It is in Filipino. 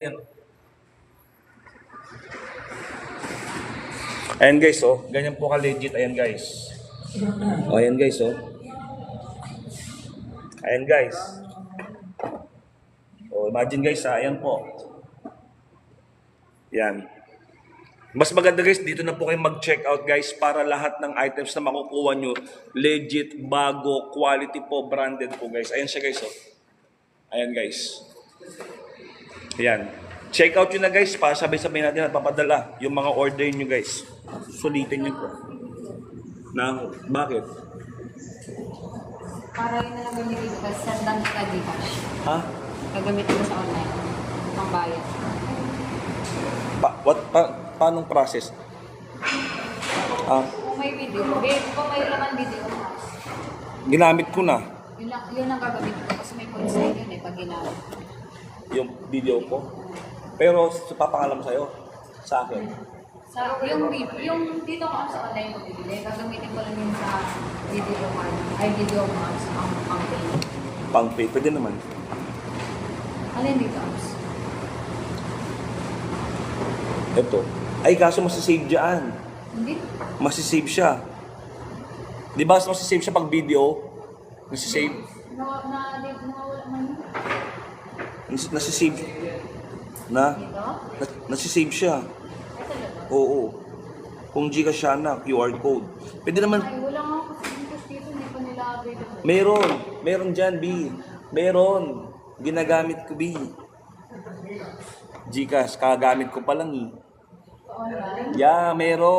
Ayan. Ayan guys, oh. Ganyan po ka-legit. Ayan guys. Oh, ayan guys, oh. Ayan guys. Oh, imagine guys, ayan po. Yan. Mas maganda guys, dito na po kayo mag-check out guys para lahat ng items na makukuha nyo, legit, bago, quality po, branded po guys. Ayan siya guys, oh. Ayan guys. Ayan. Check out yun na guys, para sabay-sabay natin at papadala yung mga order nyo guys. Sulitin nyo po. Na, bakit? Para yun na lang gamitin ko kasi sandang ka Gcash. Ha? Gagamitin ko sa online. Pang bayad. Paanong process? Kung may video, kung may laman video, Ginamit ko na yun ang gagamitin ko kasi may points na yun pag ginamit. yung video ko. Pero papangalam sa'yo, sa akin. Yung dito ko sa online ko bibili, gagamitin ko lang yun sa video card. Ay, video cards, ang pay. Pang pay, pwede naman. Alin dito, apps? Ito. Ay, kaso masisave dyan. Hindi? Masisave siya. Di ba masisave siya pag video? Masisave. Nawawala man yun. Nasisave. Na? Dito? Nasisave siya. Ay, talaga? Oo. Kung Gcash siya na, QR code. Pwede naman. Ay, wala nga kasi Gcash dito, hindi pa nila available. Meron dyan, B. Meron. Ginagamit ko, B. Gcash, kagagamit ko pa lang eh. Online? Yeah, meron.